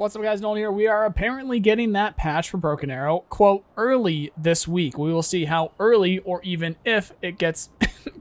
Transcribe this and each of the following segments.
What's up, guys? Nolan here. We are apparently getting that patch for Broken Arrow, quote, early this week. We will see how early or even if it gets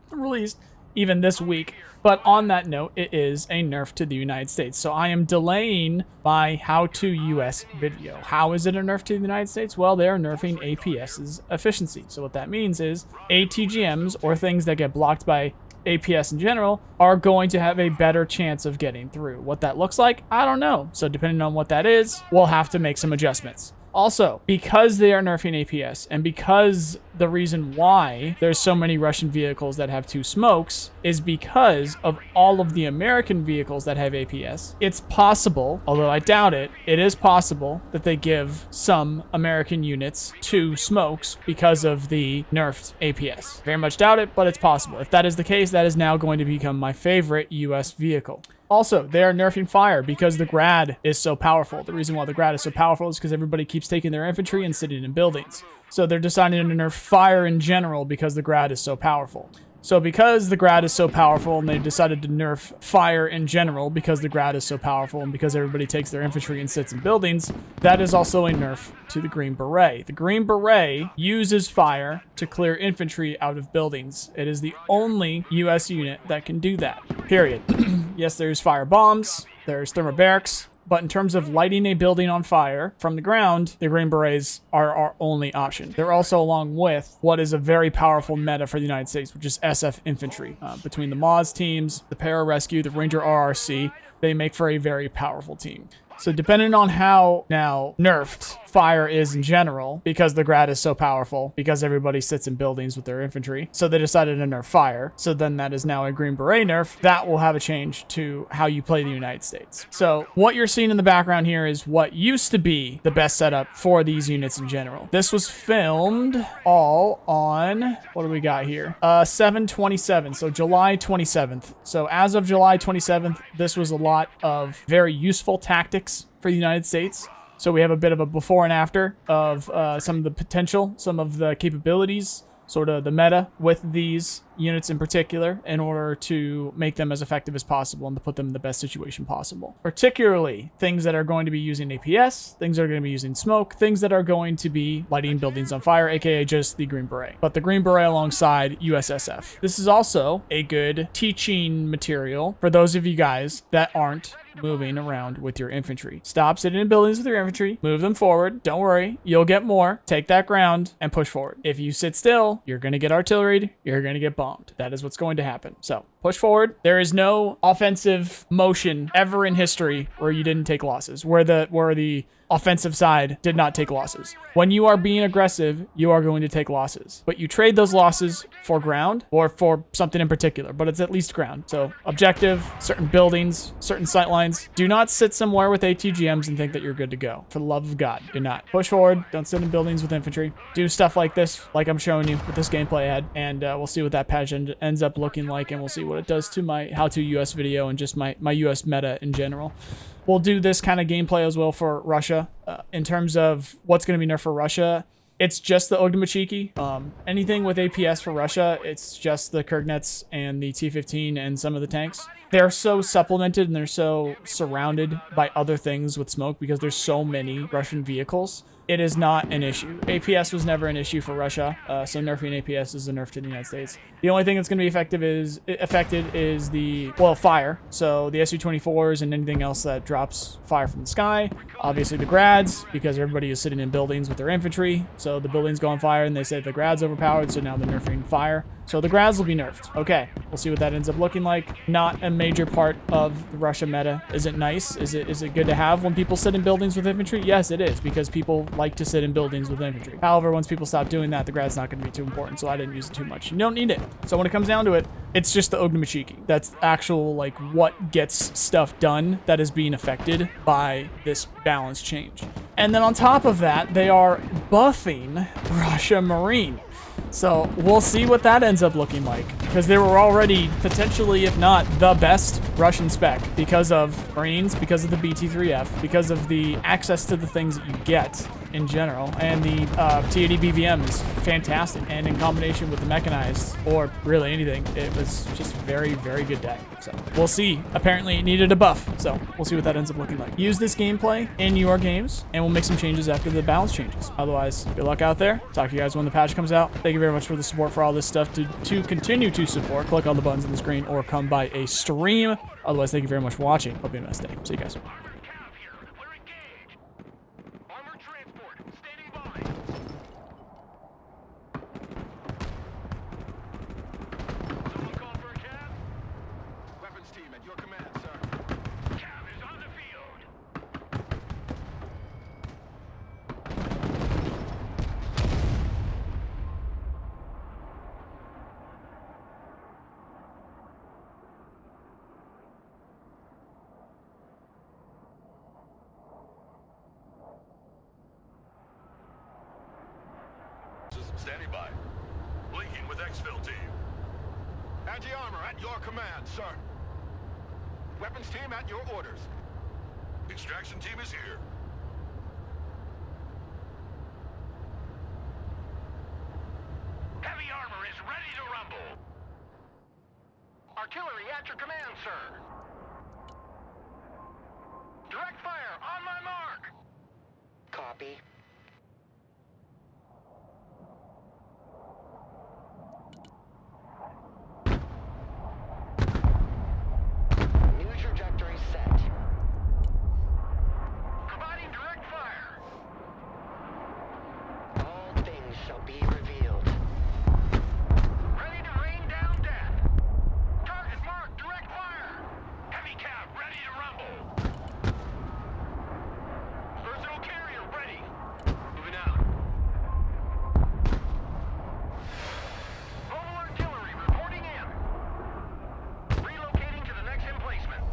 released even this week. But on that note, it is a nerf to the United States. So I am delaying my how to US video. How is it a nerf to the United States? Well, they are nerfing APS's efficiency. So what that means is ATGMs, or things that get blocked by APS in general, are going to have a better chance of getting through. What that looks like, I don't know. So depending on what that is, we'll have to make some adjustments. Also, because they are nerfing APS, and because the reason why there's so many Russian vehicles that have two smokes is because of all of the American vehicles that have APS, it's possible, although I doubt it, it is possible that they give some American units two smokes because of the nerfed APS. Very much doubt it, but it's possible. If that is the case, that is now going to become my favorite US vehicle. Also, they are nerfing fire because the grad is so powerful. The reason why the grad is so powerful is because everybody keeps taking their infantry and sitting in buildings. So they're deciding to nerf fire in general because the grad is so powerful. So because the grad is so powerful and they decided to nerf fire in general because the grad is so powerful and because everybody takes their infantry and sits in buildings, that is also a nerf to the Green Beret. The Green Beret uses fire to clear infantry out of buildings. It is the only US unit that can do that, period. Yes, there's fire bombs, there's thermobarics, but in terms of lighting a building on fire from the ground, the Green Berets are our only option. They're also along with what is a very powerful meta for the United States, which is SF infantry. Between the Moz teams, the Pararescue, the Ranger RRC, they make for a very powerful team. So depending on how now nerfed fire is in general, because the grad is so powerful, because everybody sits in buildings with their infantry, so they decided to nerf fire. So then that is now a Green Beret nerf. That will have a change to how you play the United States. So what you're seeing in the background here is what used to be the best setup for these units in general. This was filmed all on, what do we got here? 7/27, so July 27th. So as of July 27th, this was a lot of very useful tactics for the United States. So we have a bit of a before and after of some of the potential, some of the capabilities, sort of the meta with these units in particular, in order to make them as effective as possible and to put them in the best situation possible. Particularly things that are going to be using APS, things that are going to be using smoke, things that are going to be lighting buildings on fire, aka just the Green Beret. But the Green Beret alongside USSF. This is also a good teaching material for those of you guys that aren't moving around with your infantry. Stop sitting in buildings with your infantry, move them forward. Don't worry, you'll get more. Take that ground and push forward. If you sit still, you're going to get artilleried, you're going to get bombed. That is what's going to happen. So push forward. There is no offensive motion ever in history where you didn't take losses, where the offensive side did not take losses. When you are being aggressive, you are going to take losses, but you trade those losses for ground or for something in particular, but it's at least ground. So objective, certain buildings, certain sight lines. Do not sit somewhere with ATGMs and think that you're good to go. For the love of God, do not. Push forward. Don't sit in buildings with infantry. Do stuff like this, like I'm showing you with this gameplay ahead, and we'll see what that patch ends up looking like, and we'll see what it does to my how to US video and just my US meta in general. We'll do this kind of gameplay as well for Russia. In terms of what's going to be nerfed for Russia, it's just the Ogdemachiki. Anything with APS for Russia, it's just the Kurgnets and the T-15 and some of the tanks. They're so supplemented and they're so surrounded by other things with smoke because there's so many Russian vehicles. It is not an issue. APS was never an issue for Russia, so nerfing APS is a nerf to the United States. The only thing that's going to be affected is the, well, fire. So the Su-24s and anything else that drops fire from the sky. Obviously the grads, because everybody is sitting in buildings with their infantry. So the buildings go on fire and they say the grads overpowered, so now they're nerfing fire. So the grads will be nerfed. Okay, we'll see what that ends up looking like. Not a major part of the Russia meta. Is it nice? Is it good to have when people sit in buildings with infantry? Yes, it is, because people like to sit in buildings with infantry. However, once people stop doing that, the grad's not going to be too important, so I didn't use it too much. You don't need it. So when it comes down to it, it's just the Ogdemachiki. That's actual, like, what gets stuff done that is being affected by this balance change. And then on top of that, they are buffing Russia Marine. So we'll see what that ends up looking like, because they were already potentially, if not the best Russian spec, because of Marines, because of the BT3F, because of the access to the things that you get in general, and the TAD BVM is fantastic, and in combination with the mechanized, or really anything, it was just very, very good deck. So we'll see. Apparently it needed a buff, so we'll see what that ends up looking like. Use this gameplay in your games, and we'll make some changes after the balance changes. Otherwise, good luck out there. Talk to you guys when the patch comes out. Thank you very much for the support for all this stuff. To continue to support, click on the buttons on the screen or come by a stream. Otherwise, thank you very much for watching. Hope you have a nice day. See you guys. Standing by. Blinking with exfil team. Anti-armor at your command, sir. Weapons team at your orders. Extraction team is here. Heavy armor is ready to rumble. Artillery at your command, sir. Direct fire on my mark. Copy. Trajectory set. Providing direct fire. All things shall be revealed. Ready to rain down death. Target marked, direct fire. Heavy cab ready to rumble. Versatile carrier ready. Moving out. Mobile artillery reporting in. Relocating to the next emplacement.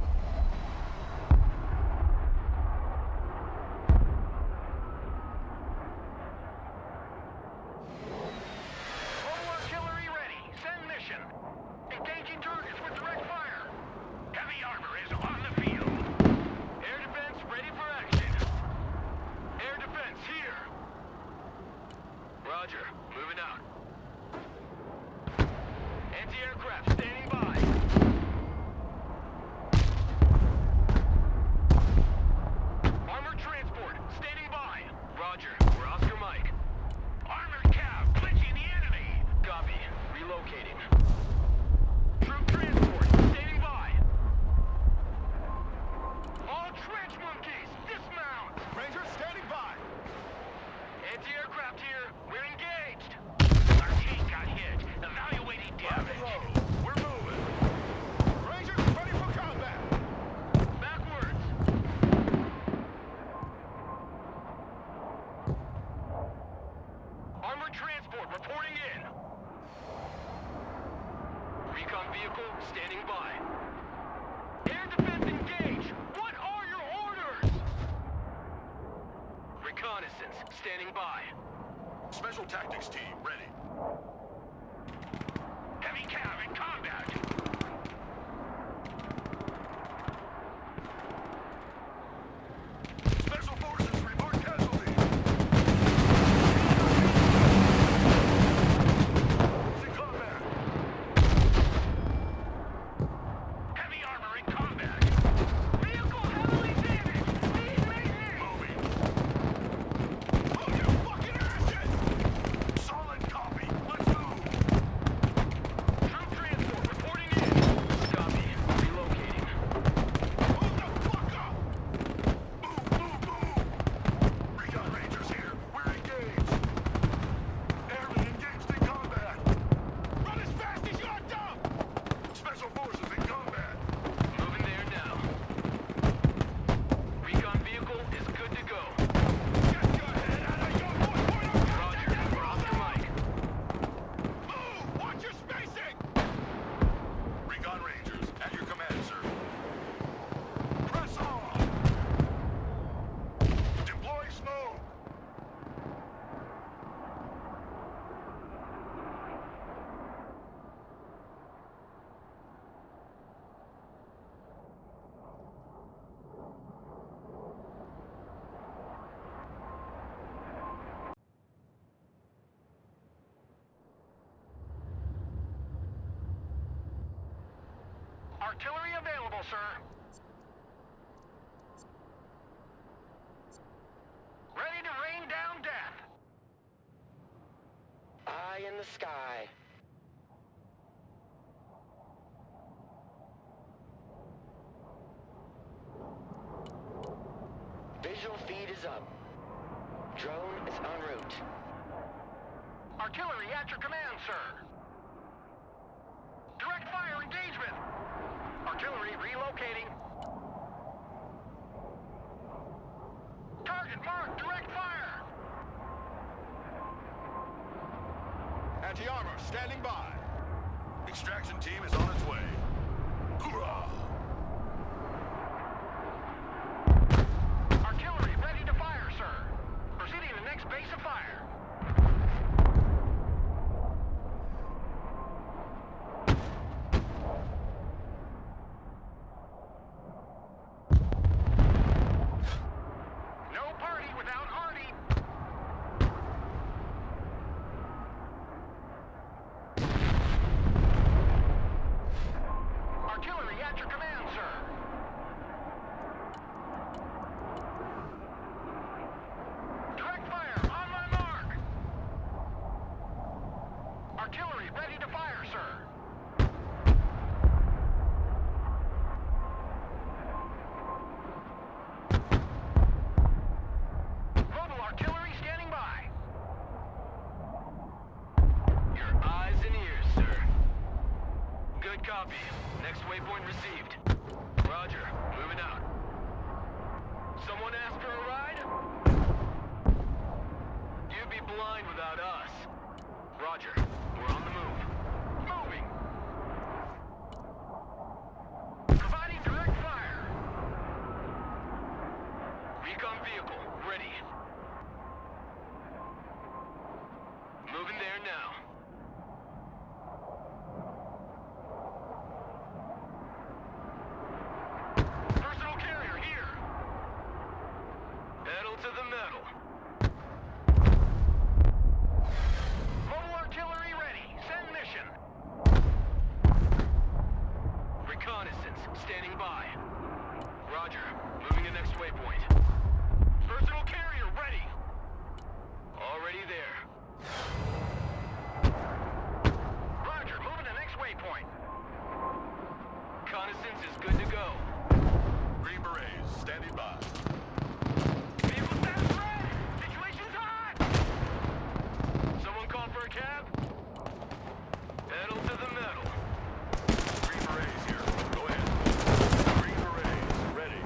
Engaging targets with direct fire. Heavy armor is on the field. Air defense ready for action. Air defense here. Roger, moving out. Anti-aircraft standing by. Armored transport standing by. Roger, we're Oscar Mike. Armored cab glitching the enemy. Copy, relocating. Troop transport, standing by. All trench monkeys, dismount! Rangers standing by. Anti-aircraft here, we're engaged. Our team got hit, evaluating damage. We're moving. Rangers ready for combat. Backwards. Armored transport reporting in. Recon vehicle standing by. Air defense engage! What are your orders? Reconnaissance standing by. Special tactics team ready. Heavy cav in combat. Special forces report casualties. In combat. Heavy armor in combat. Vehicle heavily damaged. Need maintenance. Moving. Oh, you fucking asses! Solid copy. Let's artillery available, sir. Ready to rain down death. Eye in the sky. Visual feed is up. Drone is en route. Artillery at your command, sir. Direct fire engagement. Artillery relocating. Target marked, direct fire. Anti-armor standing by. Extraction team is on its way. Hoorah! Artillery ready to fire, sir. Proceeding to the next base of fire. No party without Artie. Artillery at your command, sir. Direct fire, on my mark! Artillery ready to fire, sir. Mobile artillery standing by. Your eyes and ears, sir. Good copy. Next waypoint received. Roger, moving out. Someone asked for a ride? You'd be blind without us. Roger, we're on the move. Moving! Providing direct fire. Recon vehicle, ready. Moving there now. Personal carrier here. Pedal to the metal. Mobile artillery ready. Send mission. Reconnaissance standing by. Roger. Moving to next waypoint. Personal carrier ready. Already there. Roger. Moving to next waypoint. Reconnaissance is good to go. Green Berets standing by. Vehicle status red! Situation's hot! Someone call for a cab? Pedal to the metal. Green Berets here. Go ahead. Green Berets ready.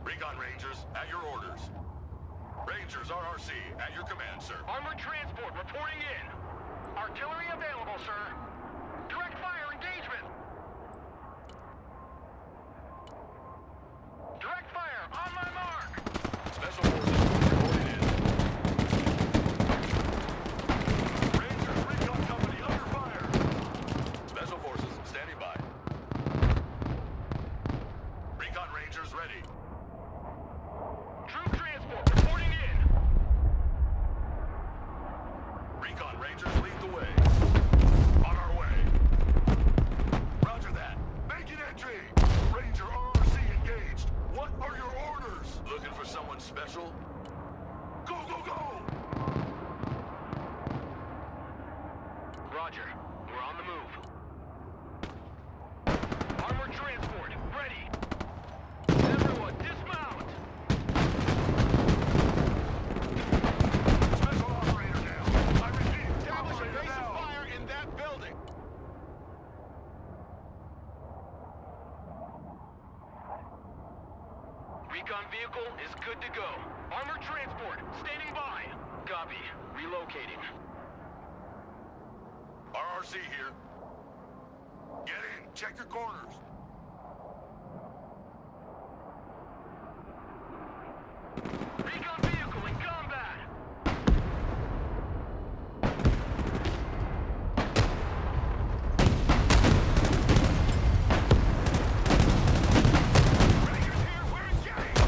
Recon Rangers at your orders. Rangers RRC at your command, sir. Armored transport reporting in. Artillery available, sir. Direct fire engagement. Direct fire on my mark. Special forces reporting in. Rangers Recon Company under fire. Special forces standing by. Recon Rangers ready. Troop transport reporting in. Recon Rangers lead the way. On our way. Roger that. Making entry. Ranger RRC engaged. What are your orders? Looking for someone special? Go, go, go! Roger. We're on the move. Armored transport ready. Everyone dismount. Special operator down. I repeat, Establish a operator base of down. fire in that building. Recon vehicle is good to go. Armored transport standing by. Copy. Relocating. RRC here. Get in. Check your corners. Recon vehicle in combat. Rangers here. We're engaged.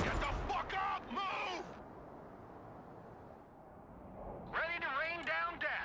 Get the fuck up. Move. Ready to rain down death.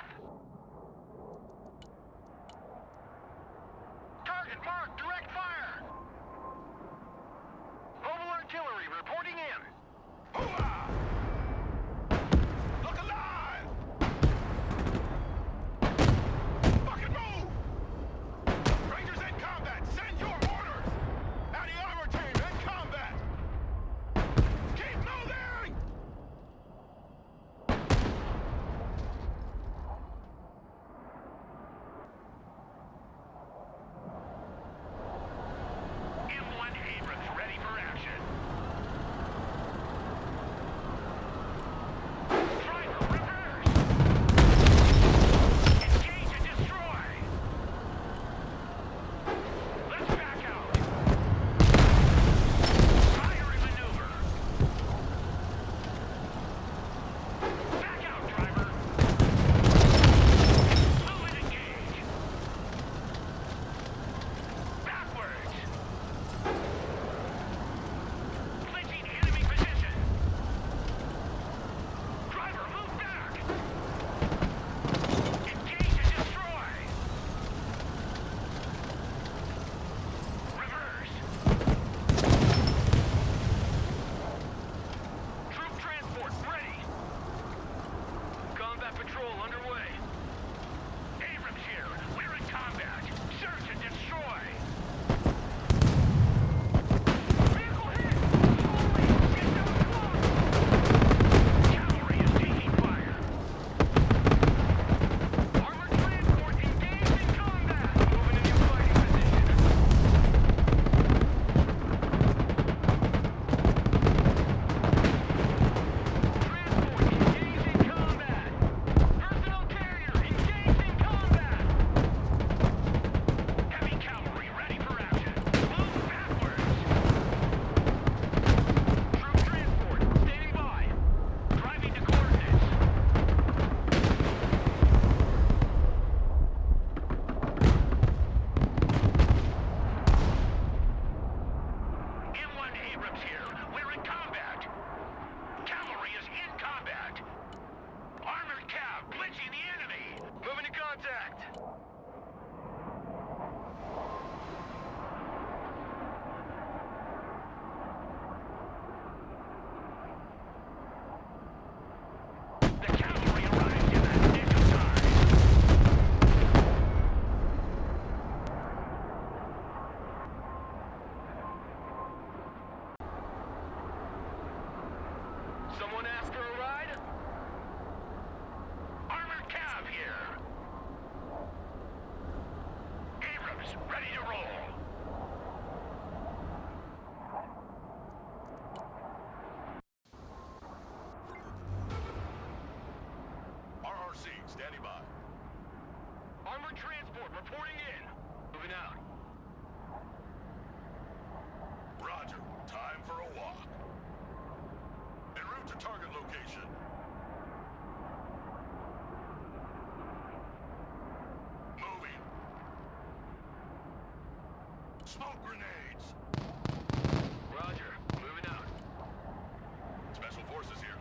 reporting in. Moving out. Roger. Time for a walk. En route to target location. Moving. Smoke grenades. Roger. Moving out. Special forces here.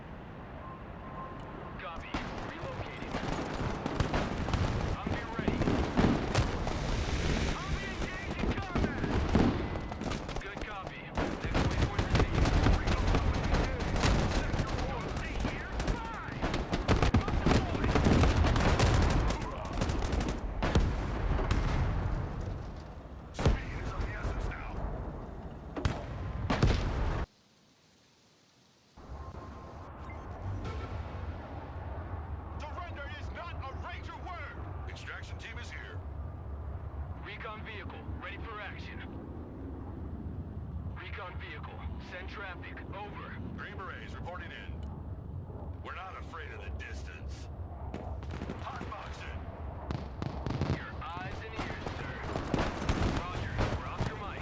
Copy. Relocating. I'll be ready. I'll be engaged in combat. Good copy. Next waypoint received. Stay here. Fine. Must deploy. Speed is of the essence now. Surrender is not a Ranger word. Extraction team is here. Recon vehicle, ready for action. Recon vehicle, send traffic, over. Green Berets reporting in. We're not afraid of the distance. Hotboxing. Your eyes and ears, sir. Roger, we're off your mic.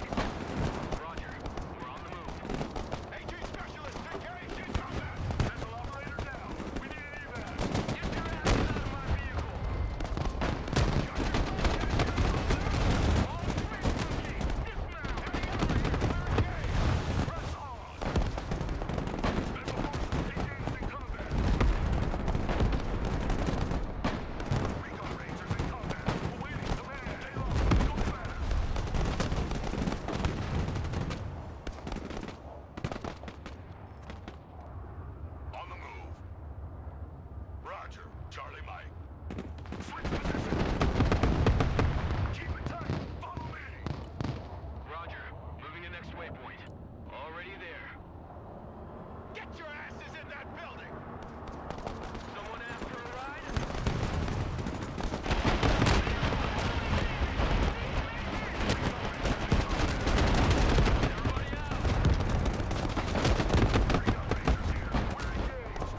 Roger, we're on the move. AT specialist, engaged in combat. Vessel operator down. We need an evac. Get your asses out of my vehicle. All switch monkeys, dismount. Heavy operator, we're engaged. Press on. Special forces engaged in combat. Recon Rangers in combat. Awaiting command. Stay low. Go fast. On the move. Roger. Charlie Mike. Switch position. Keep it tight. Follow me. Roger, moving to next waypoint. Already there. Get your asses in that building! Someone after a ride? Everybody out! Recon Rangers here. We're engaged.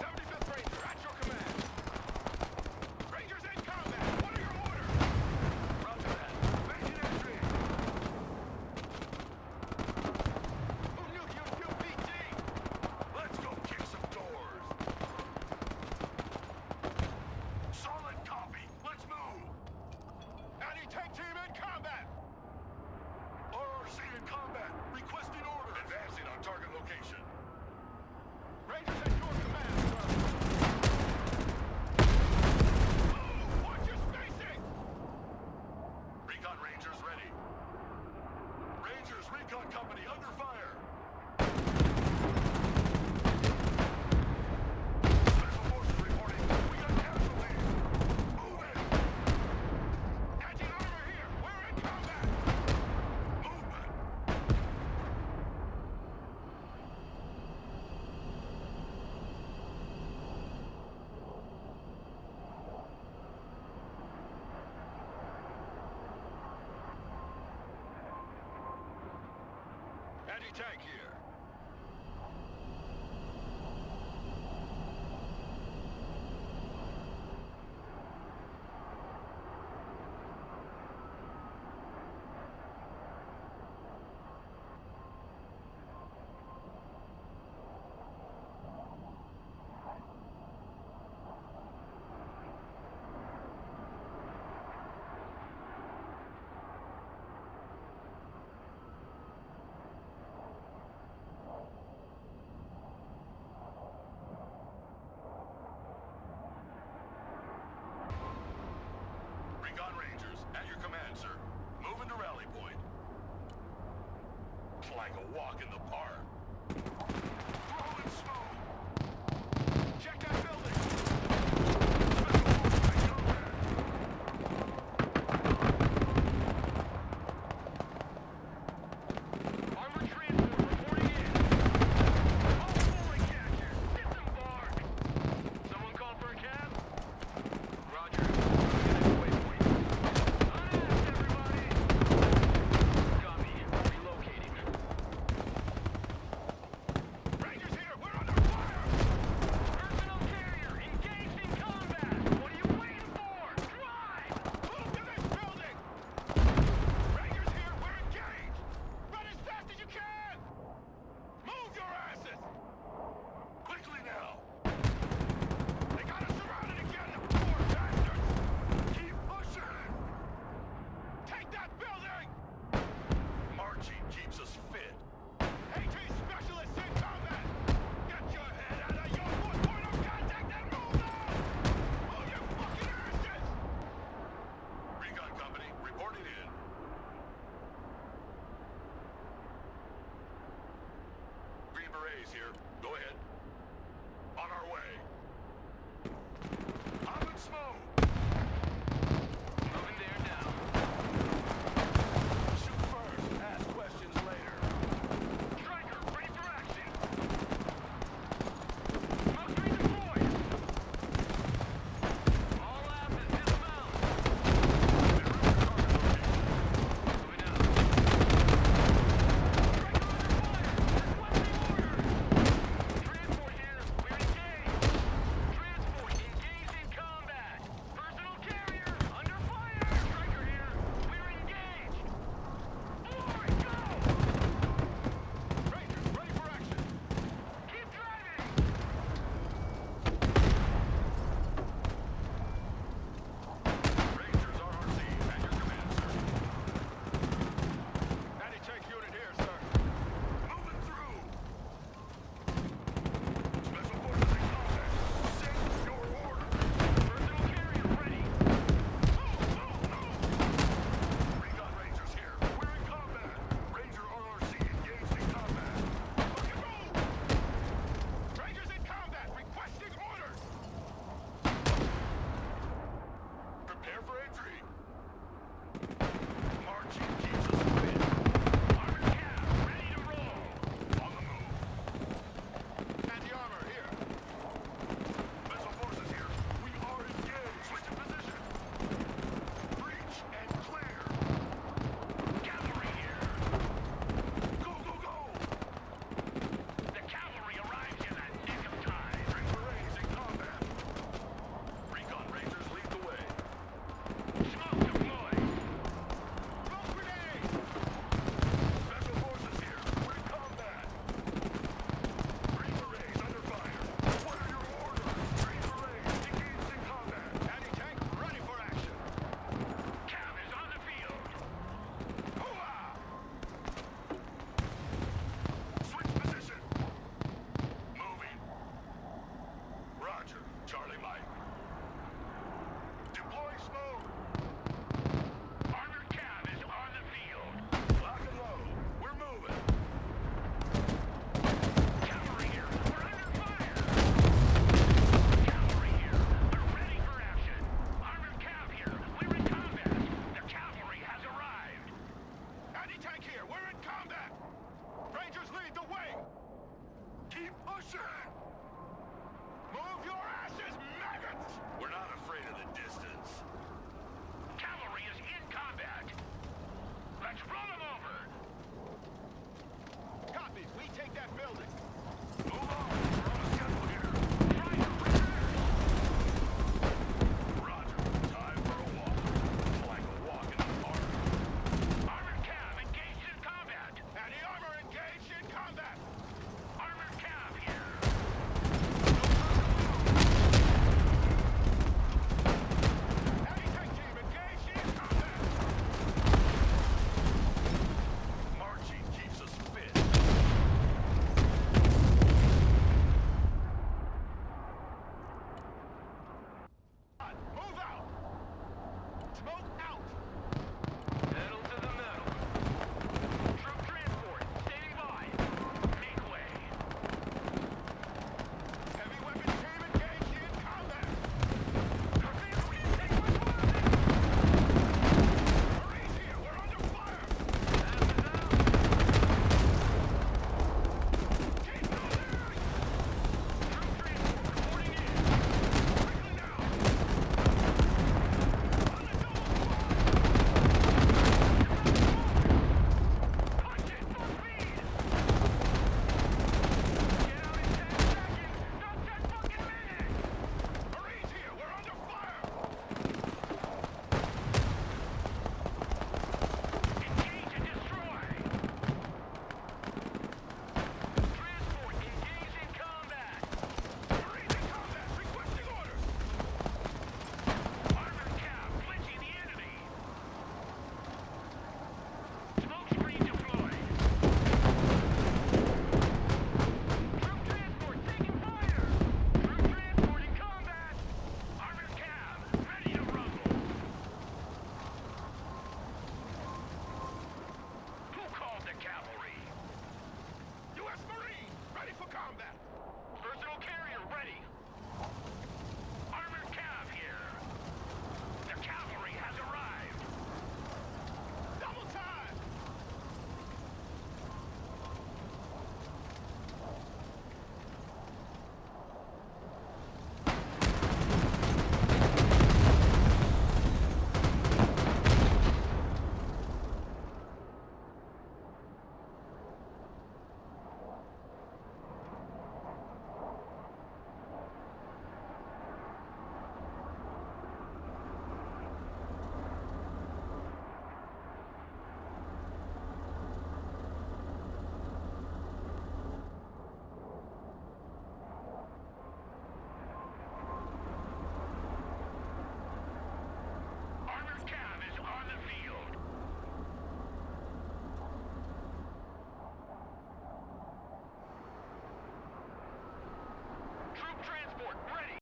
75th Ranger, at your command. Rangers in combat! What are your orders? Roger that. Making entry. Who knew you'd do PT? Let's go kick some doors. Solid copy. Let's move. Anti-tank team in combat! RRC in combat. Requesting orders. Advancing on target location. Rangers at your command, sir! Move! Watch your spacing! Recon Rangers ready. Rangers Recon Company under fire. Special forces reporting. We got casualties. Move it. Anti-armor here! We're in combat! Movement. Anti-tank here. Recon Rangers at your command, sir. Moving to rally point. It's like a walk in the park. Throwing smoke. Check that building! Special forces in combat. Armored transport reporting in. All fully captured. Disembark. Someone call for a cab? Roger. Next waypoint. Unasked, everybody. Copy. Relocating. enemies here. Go ahead. On our way. I'm in smoke.